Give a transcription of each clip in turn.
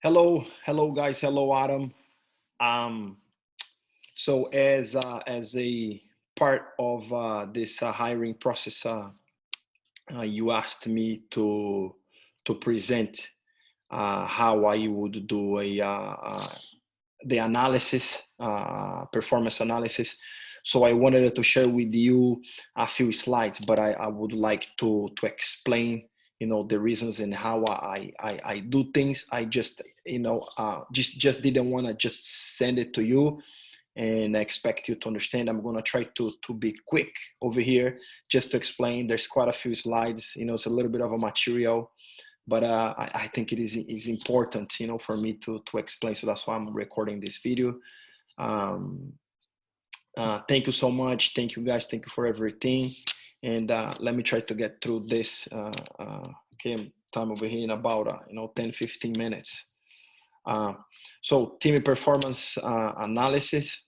Hello, guys. Hello, Adam. Um, as a part of this hiring process, you asked me to present how I would do the analysis, performance analysis. So I wanted to share with you a few slides, but I would like to explain, the reasons and how I do things. I just, just didn't want to just send it to you and I expect you to understand. I'm going to try to be quick over here just to explain. There's quite a few slides, it's a little bit of a material, but I think it is important, for me to explain. So that's why I'm recording this video. Um, Thank you so much. Thank you, guys. Thank you for everything. And let me try to get through this. Okay, time over here in about 10, 15 minutes. So team performance analysis.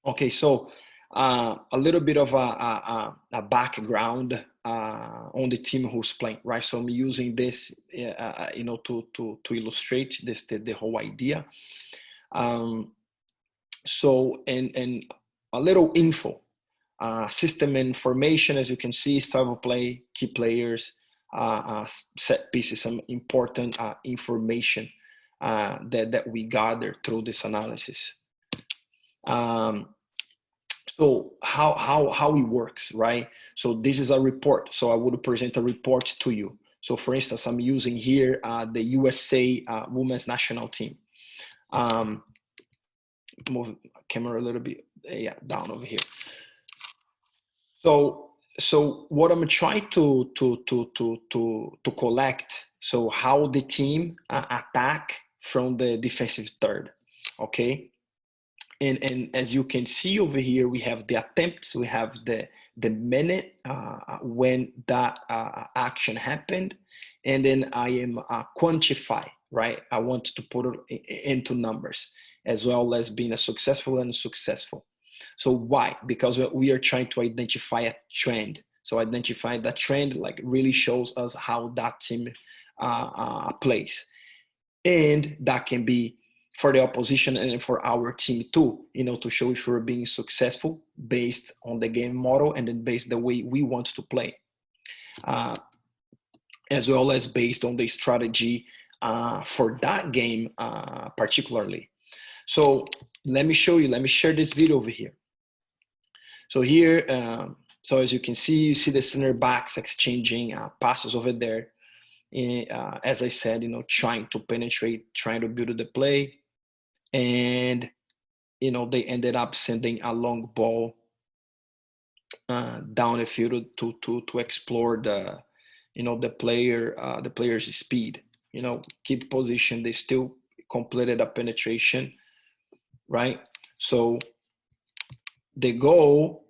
Okay, so a little bit of a background on the team who's playing, right? So I'm using this, to illustrate this the whole idea. So and a little info, system information, as you can see, style of play, key players, set pieces, some important information that we gather through this analysis. So how it works, right? So this is a report. So I would present a report to you. So for instance, I'm using here the USA women's national team. Move camera a little bit, down over here. So what I'm trying to collect. So how the team attack from the defensive third, okay? And as you can see over here, we have the attempts, we have the minute when that action happened, and then I am quantify, right? I want to put it into numbers, as well as being a successful and unsuccessful. So why? Because we are trying to identify a trend. So identify that trend, like, really shows us how that team plays, and that can be for the opposition and for our team too, to show if we're being successful based on the game model, and then based the way we want to play, as well as based on the strategy for that game particularly. So let me show you, let me share this video over here. So here, so as you can see, you see the center backs exchanging passes over there. As I said, trying to penetrate, trying to build the play. And, they ended up sending a long ball down the field to explore the player's speed, keep position. They still completed a penetration, right? So the goal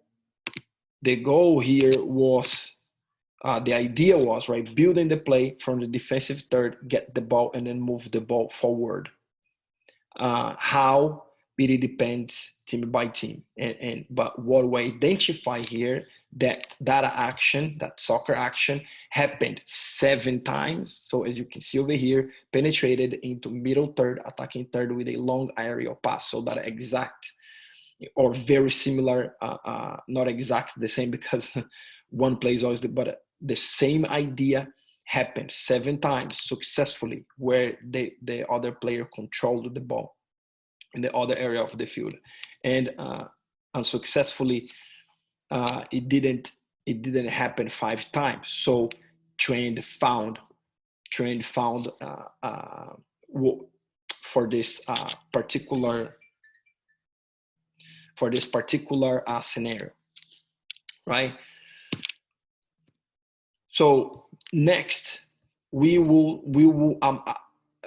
here was, the idea was, right, building the play from the defensive third, get the ball, and then move the ball forward. How it depends team by team, but what we identify here, that action, that soccer action, happened 7 times. So as you can see over here, penetrated into middle third, attacking third with a long aerial pass. So that exact or very similar, not exactly the same, because one plays always, but the same idea happened 7 times successfully, where the other player controlled the ball in the other area of the field, and unsuccessfully, it didn't happen 5 times. So trend found for this particular scenario, right? So next, we will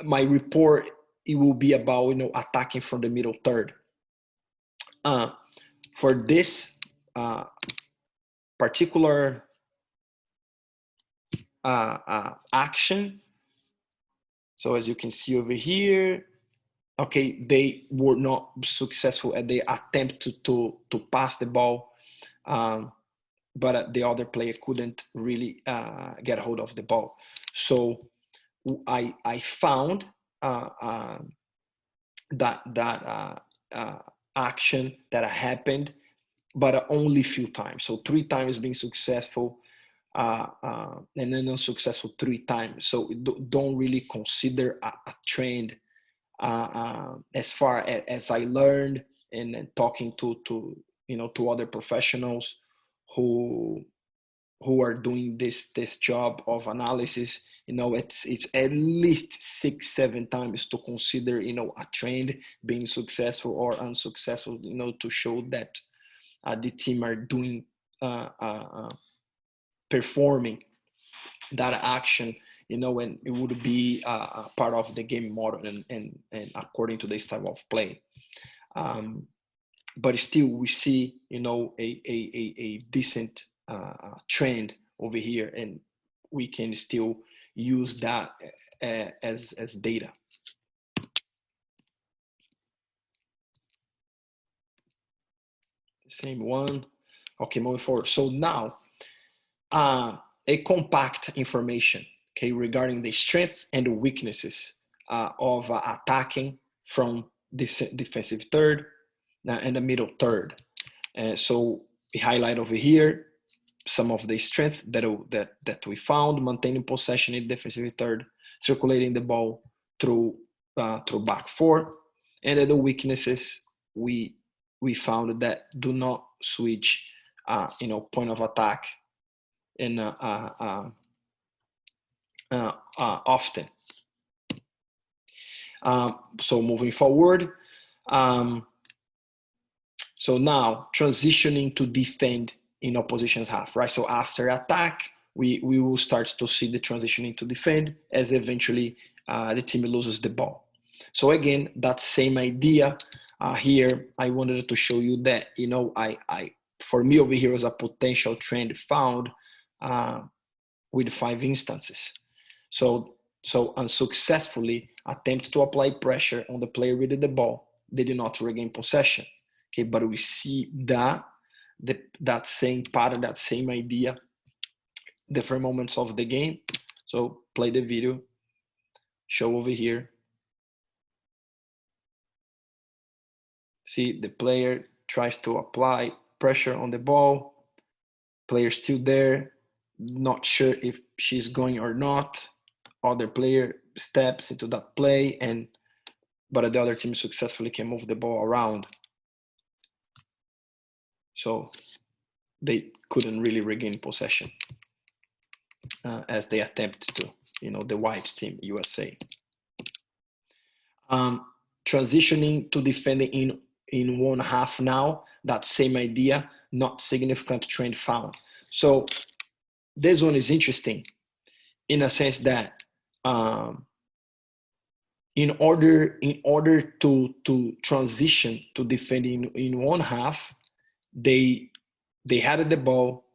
my report, it will be about attacking from the middle third. For this particular action, so as you can see over here, okay, they were not successful at the attempt to pass the ball, but the other player couldn't really get hold of the ball. So I found that action that happened, but only few times. So 3 times being successful, and then unsuccessful 3 times. So don't really consider a trend, as far as I learned, and talking to to other professionals who are doing this job of analysis. It's at least 6-7 times to consider a trend being successful or unsuccessful, to show that the team are doing, performing that action, and it would be part of the game model, and according to this type of play. But still we see a decent trend over here, and we can still use that as data. Same one. Okay, moving forward. So now a compact information, okay, regarding the strength and the weaknesses of attacking from this defensive third and the middle third. So we highlight over here some of the strength that we found: maintaining possession in defensive third, circulating the ball through back four, and then the weaknesses we found that do not switch, point of attack and often. So moving forward, so now transitioning to defend in opposition's half, right? So after attack, we will start to see the transitioning to defend, as eventually the team loses the ball. So again, that same idea here. I wanted to show you that, I for me over here was a potential trend found with 5 instances. So unsuccessfully attempt to apply pressure on the player with the ball. They did not regain possession. Okay, but we see that same pattern, that same idea, different moments of the game. So play the video, show over here. See, the player tries to apply pressure on the ball. Player still there, not sure if she's going or not. Other player steps into that play, but the other team successfully can move the ball around. So they couldn't really regain possession as they attempt to, the white team, USA. Transitioning to defending in one half now, that same idea, not significant trend found. So this one is interesting in a sense that in order to transition to defending in one half, they had the ball,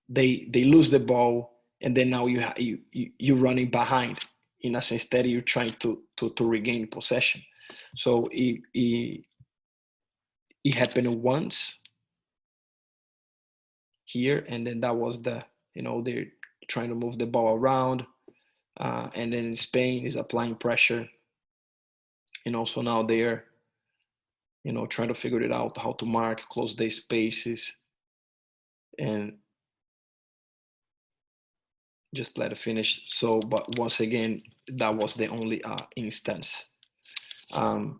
they lose the ball, and then now you're running behind, in a sense that you're trying to regain possession. So it happened once here, and then that was they're trying to move the ball around, and then Spain is applying pressure, so now they're trying to figure it out, how to mark, close the spaces, and just let it finish. So, but once again, that was the only instance. And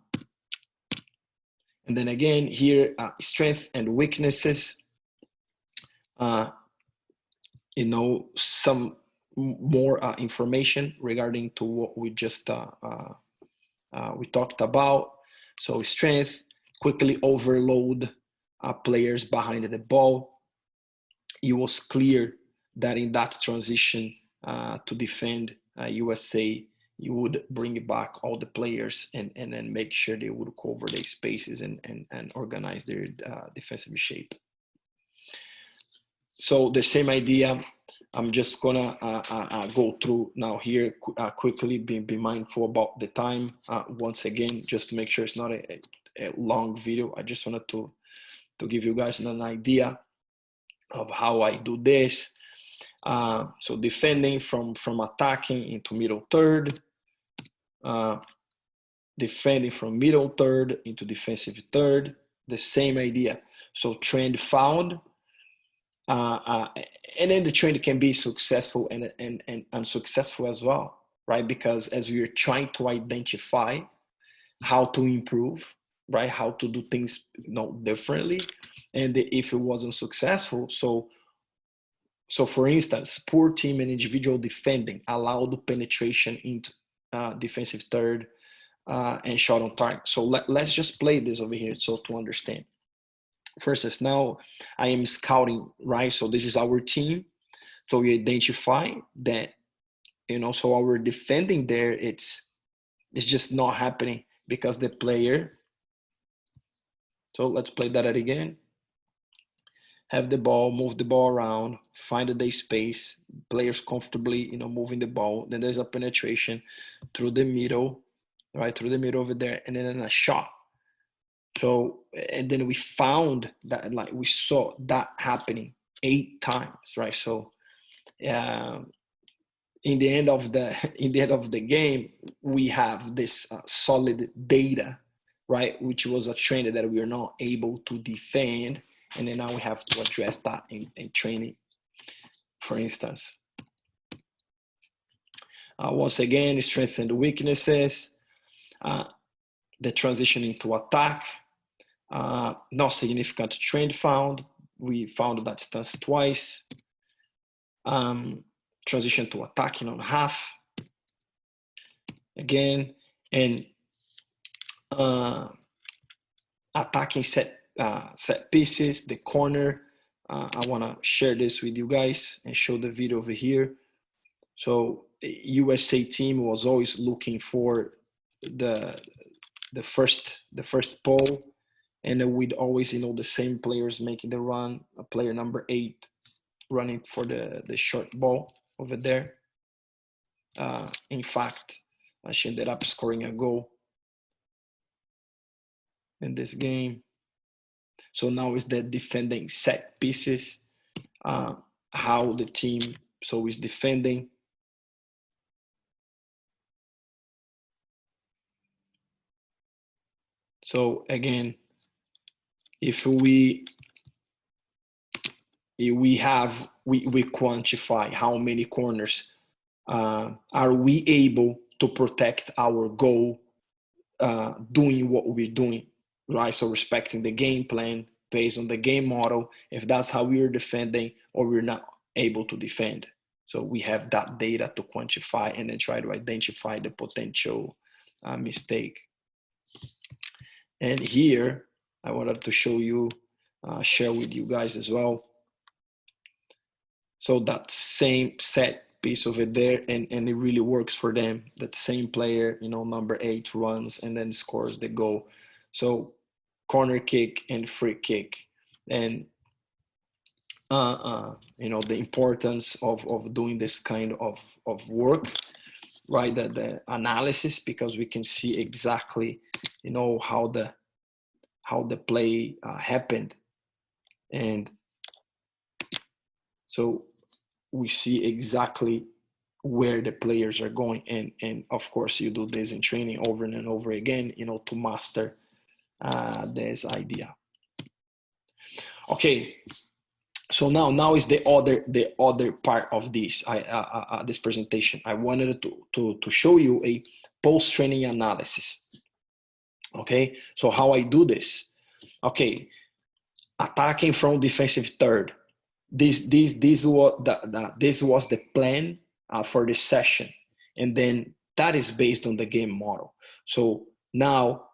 then again here, strength and weaknesses. Some more information regarding to what we just we talked about. So strength: quickly overload players behind the ball. It was clear that in that transition to defend USA, you would bring back all the players and then make sure they would cover their spaces and organize their defensive shape. So the same idea, I'm just gonna go through now here quickly. Be mindful about the time once again, just to make sure it's not a long video. I just wanted to give you guys an idea of how I do this. So defending from attacking into middle third, defending from middle third into defensive third, the same idea. So trend found, and then the trend can be successful and unsuccessful as well, right? Because as we are trying to identify how to improve, right, how to do things differently, and if it wasn't successful, so for instance, poor team and individual defending allowed penetration into defensive third and shot on target. So let's just play this over here so to understand. First is now I am scouting, right? So this is our team. So we identify that, so our defending there, it's just not happening because the player. So let's play that again. Have the ball, move the ball around, find the space, players comfortably, moving the ball. Then there's a penetration through the middle, right? Through the middle over there, and then a shot. So, and then we found that, like, we saw that happening 8 times, right? So, in the end of the game, we have this solid data, right? Which was a trend that we are not able to defend. And then now we have to address that in training, for instance. Once again, strengthen the weaknesses, the transition into attack, not significant trend found. We found that stance twice. Transition to attacking on half. Again, and attacking set pieces, the corner. I want to share this with you guys and show the video over here. So the USA team was always looking for the first pole, and we'd always the same players making the run. A player number 8 running for the short ball over there. In fact, she ended up scoring a goal in this game. So now is the defending set pieces, how the team is defending. So again, if we quantify how many corners are we able to protect our goal, doing what we're doing, right? So respecting the game plan based on the game model, if that's how we're defending or we're not able to defend. So we have that data to quantify and then try to identify the potential mistake. And here, I wanted to show you, share with you guys as well. So that same set piece over there, and it really works for them. That same player, number 8 runs and then scores the goal. So corner kick and free kick, and the importance of doing this kind of work, right? The analysis, because we can see exactly, how the play happened, and so we see exactly where the players are going, and of course you do this in training over and over again, to master this idea. Okay, so now is the other part of this this presentation. I wanted to show you a post-training analysis. Okay, so how I do this? Okay, attacking from defensive third. This was the plan for this session, and then that is based on the game model. So now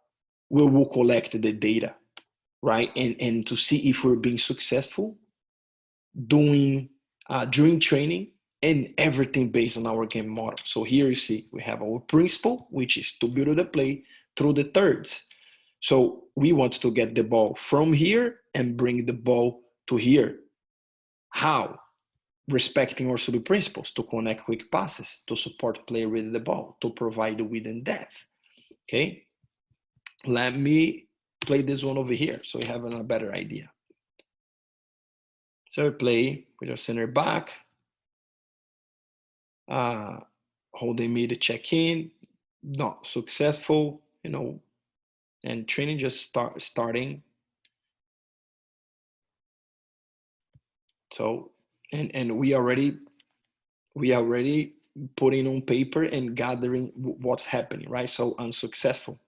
we will collect the data, right, and to see if we're being successful doing during training, and everything based on our game model. So here you see we have our principle, which is to build the play through the thirds. So we want to get the ball from here and bring the ball to here. How? Respecting our sub principles, to connect quick passes, to support play with the ball, to provide the width and depth. Okay, let me play this one over here so you have a better idea. So we play with our center back. holding me to check in, not successful, and training just starting. So, and we already putting on paper and gathering what's happening, right? So unsuccessful.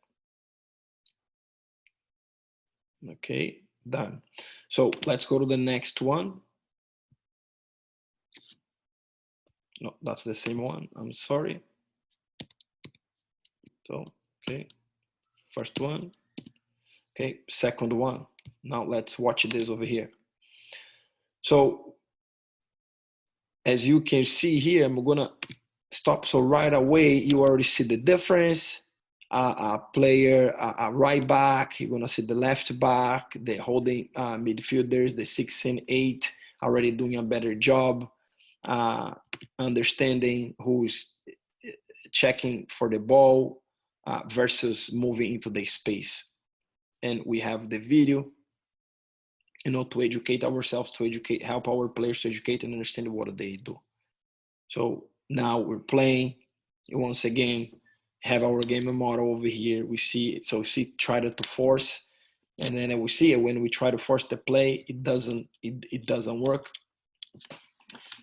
Okay, done. So let's go to the next one. No, that's the same one. I'm sorry. So, okay, first one. Okay, second one. Now let's watch this over here. So as you can see here, I'm gonna stop. So right away, you already see the difference. A player, a right back, you're gonna see the left back, the holding midfielders, the 6 and 8 already doing a better job, understanding who's checking for the ball versus moving into the space. And we have the video, to educate ourselves, to help our players to educate and understand what they do. So now we're playing. Once again, have our game model over here. We see it. So see, try to force, and then we see it when we try to force the play, it doesn't work.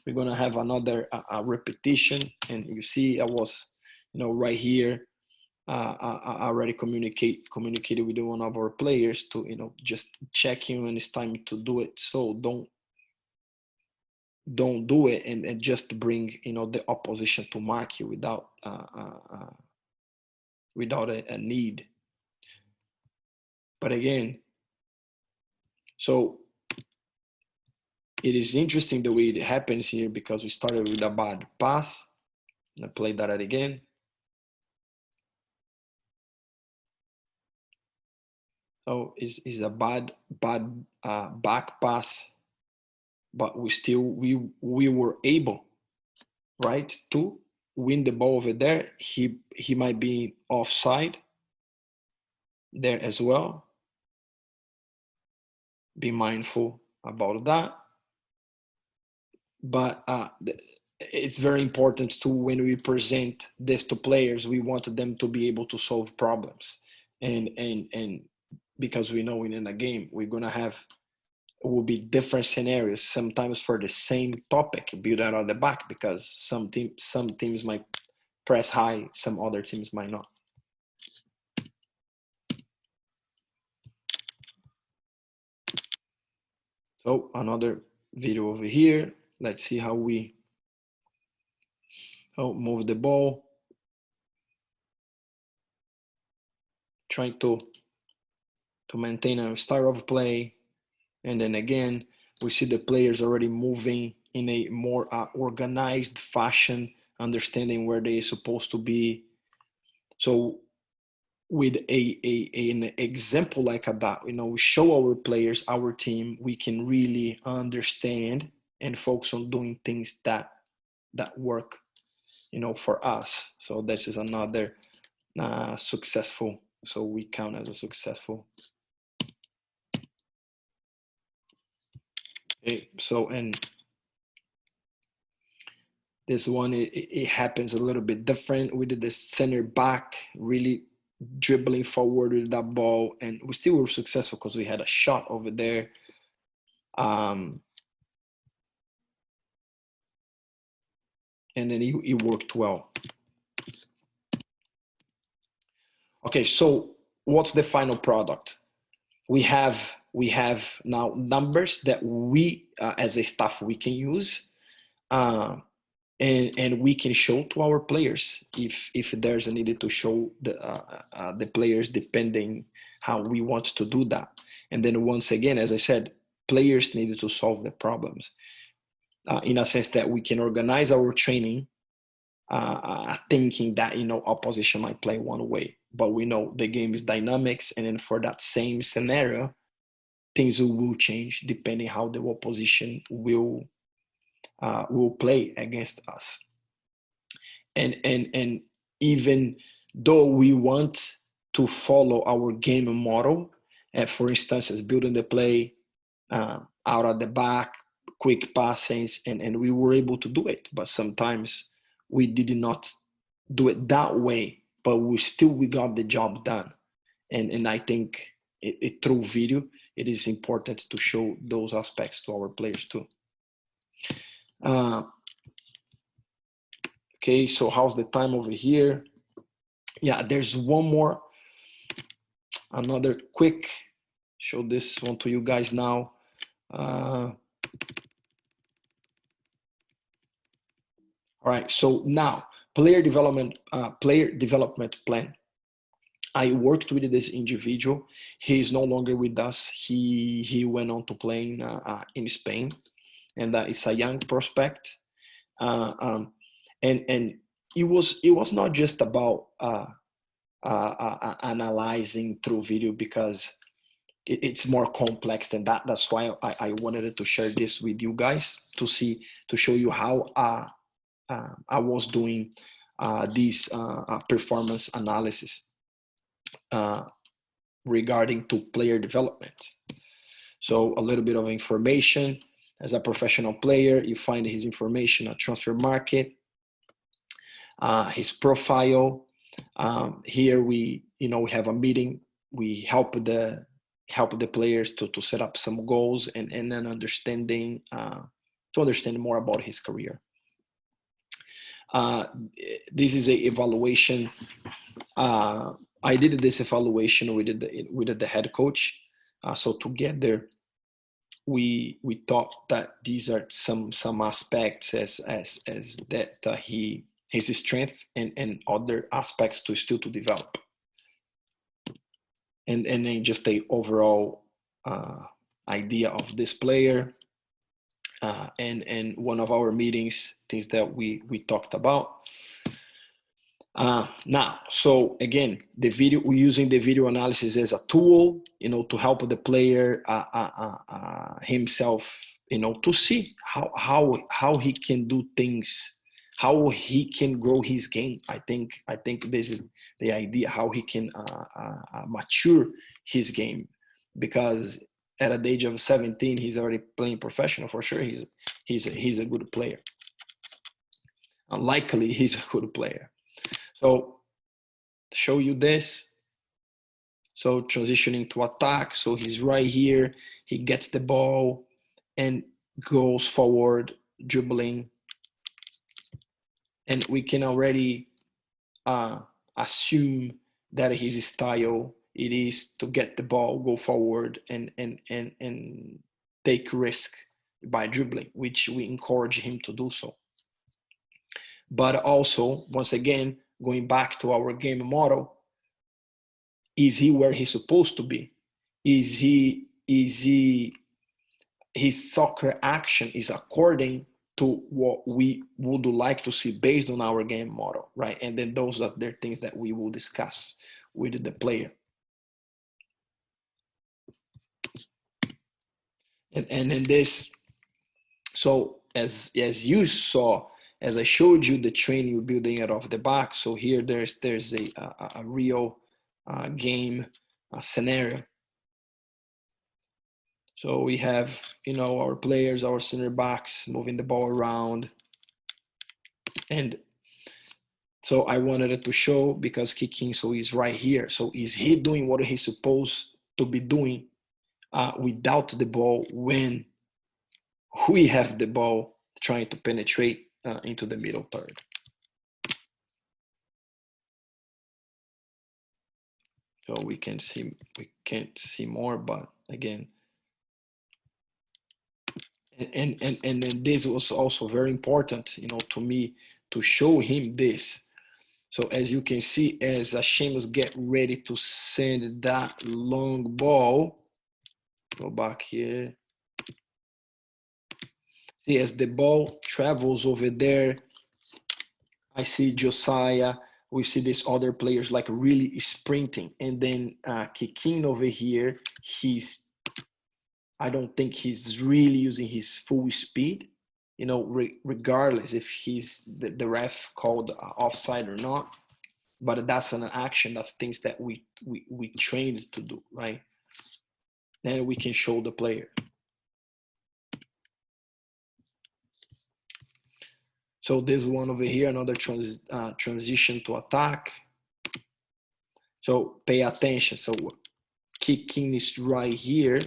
We're gonna have another repetition, and you see I was, right here. I already communicated with one of our players to just checking when it's time to do it. So don't do it and just bring the opposition to mark you without a need. But again, so it is interesting the way it happens here, because we started with a bad pass. I play that again. So is a bad back pass, but we were able, right, to win the ball over there. He might be offside there as well. Be mindful about that. But it's very important to, when we present this to players, we want them to be able to solve problems, and because we know in a game we're gonna have, will be different scenarios sometimes for the same topic built out of the back, because some teams might press high, some other teams might not. So another video over here. Let's see how we move the ball, trying to maintain a style of play. And then again, we see the players already moving in a more organized fashion, understanding where they're supposed to be. So with an example like that, we show our players, our team, we can really understand and focus on doing things that work, for us. So this is another successful. So we count as a successful. Okay, so, and this one, it happens a little bit different. We did the center back really dribbling forward with that ball, and we still were successful because we had a shot over there. And then it worked well. Okay, so what's the final product? We have now numbers that we, as a staff, we can use. And we can show to our players if there's a need to show the players, depending how we want to do that. And then once again, as I said, players needed to solve the problems in a sense that we can organize our training thinking that opposition might play one way, but we know the game is dynamics, and then for that same scenario, things will change depending how the opposition will play against us. And even though we want to follow our game model, for instance, as building the play out of the back, quick passings, and we were able to do it, but sometimes we did not do it that way, but we got the job done. And I think through video, it is important to show those aspects to our players too. Okay, so how's the time over here? Yeah, there's one more, another quick, show this one to you guys now. All right, so now player development plan. I worked with this individual. He is no longer with us. He went on to playing in Spain, and it's a young prospect. And it was not just about analyzing through video, because it's more complex than that. That's why I wanted to share this with you guys to show you how I was doing this performance analysis regarding to player development. So a little bit of information. As a professional player, you find his information at Transfer Market, his profile. Here we have a meeting. We help the players to set up some goals and then understanding to understand more about his career. This is a evaluation. I did this evaluation with the head coach. So together, we thought that these are some aspects as that his strength and other aspects to develop, and then just a overall idea of this player. And one of our meetings, things that we talked about. Now, so again, we're using the video analysis as a tool, to help the player himself, to see how he can do things, how he can grow his game. I think this is the idea, how he can mature his game, because at the age of 17, he's already playing professional. For sure, he's a good player. Likely, he's a good player. So, to show you this, so transitioning to attack. So he's right here. He gets the ball and goes forward, dribbling, and we can already assume that his style it is to get the ball, go forward, and take risk by dribbling, which we encourage him to do so. But also, once again, going back to our game model, is he where he's supposed to be? Is he his soccer action is according to what we would like to see based on our game model, right? And then those are the things that we will discuss with the player. And in this, so as you saw, as I showed you the training building it off the back. So here there's a real game scenario. So we have, our players, our center backs moving the ball around. And so I wanted it to show, because Kicking, so he's right here. So is he doing what he's supposed to be doing without the ball when we have the ball trying to penetrate into the middle third? So we can't see more, but again, and then this was also very important, to me, to show him this. So as you can see, as Seamus get ready to send that long ball, go back here. See, as the ball travels over there, I see Josiah. We see these other players like really sprinting, and then Kicking over here, I don't think he's really using his full speed, regardless if the ref called offside or not. But that's an action, that's things that we trained to do, right? Then we can show the player. So this one over here, another transition to attack. So pay attention. So kicking is right here.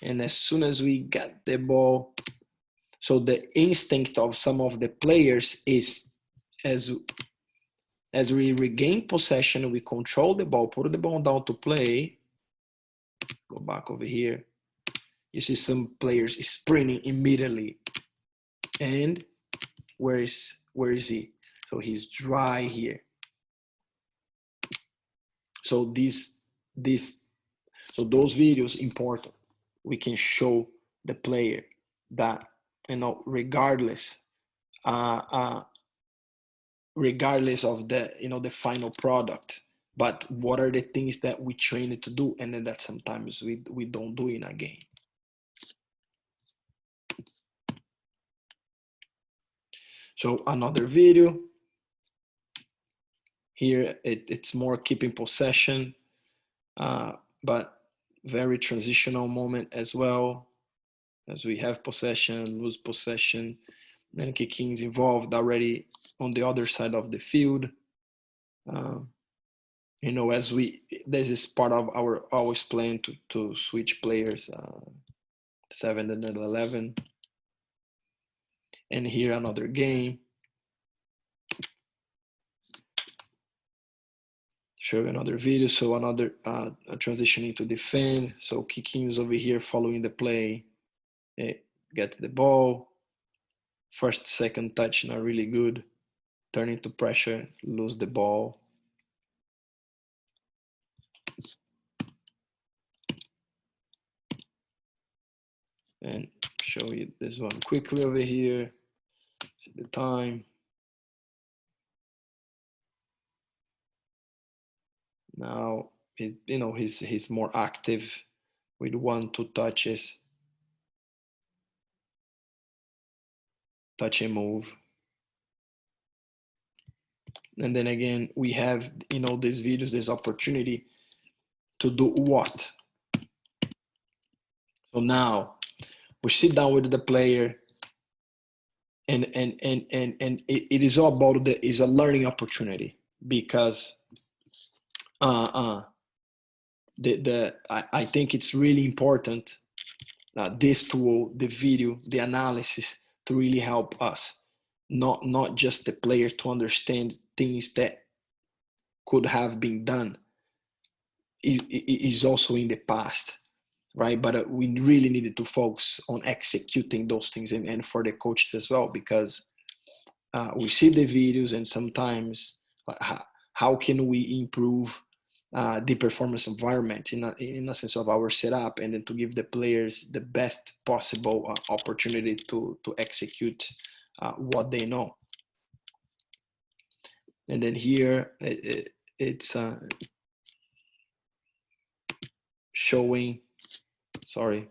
And as soon as we get the ball, so the instinct of some of the players is as we regain possession, we control the ball, put the ball down to play. Go back over here. You see some players sprinting immediately. And where is he? So he's dry here. So so those videos important. We can show the player that, you know, regardless regardless of the, you know, the final product, but what are the things that we train it to do, and then that sometimes we don't do in a game. So another video here, it's more keeping possession, but very transitional moment as well, as we have possession, lose possession, then kicking is involved already on the other side of the field. You know, as this is part of our always plan to switch players, 7 and 11. And here another game. Show another video. So another transitioning to defend. So kicking is over here following the play. Get the ball. First, second touch not really good. Turn into pressure, lose the ball. And show you this one quickly over here. See the time. Now he's, you know, he's more active with 1-2 touches. Touch and move. And then again, we have, you know, these videos, this opportunity to do what? So now we sit down with the player, and it is all about is a learning opportunity, because I think it's really important, this tool, the video, the analysis, to really help us, not just the player to understand things that could have been done is also in the past, right? But we really needed to focus on executing those things, and for the coaches as well, because we see the videos, and sometimes how can we improve the performance environment in a sense of our setup, and then to give the players the best possible opportunity to execute what they know. And then here it's showing, sorry,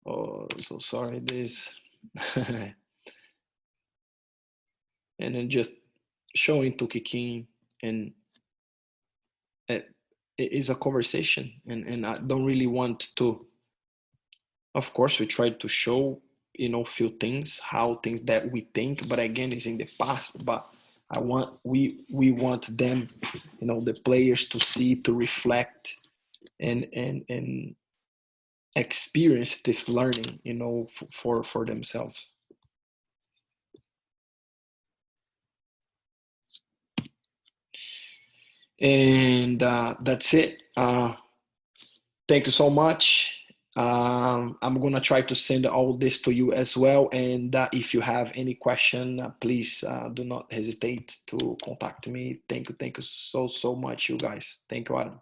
oh, so sorry, this and then just showing to kicking, and it is a conversation, and I don't really want to, of course we try to show, you know, few things, how things that we think, but again, it's in the past. But we want them, you know, the players to see, to reflect, and experience this learning, you know, for themselves. And that's it. Thank you so much. I'm gonna try to send all this to you as well, and if you have any question, please do not hesitate to contact me. Thank you so much, you guys. Thank you, Adam.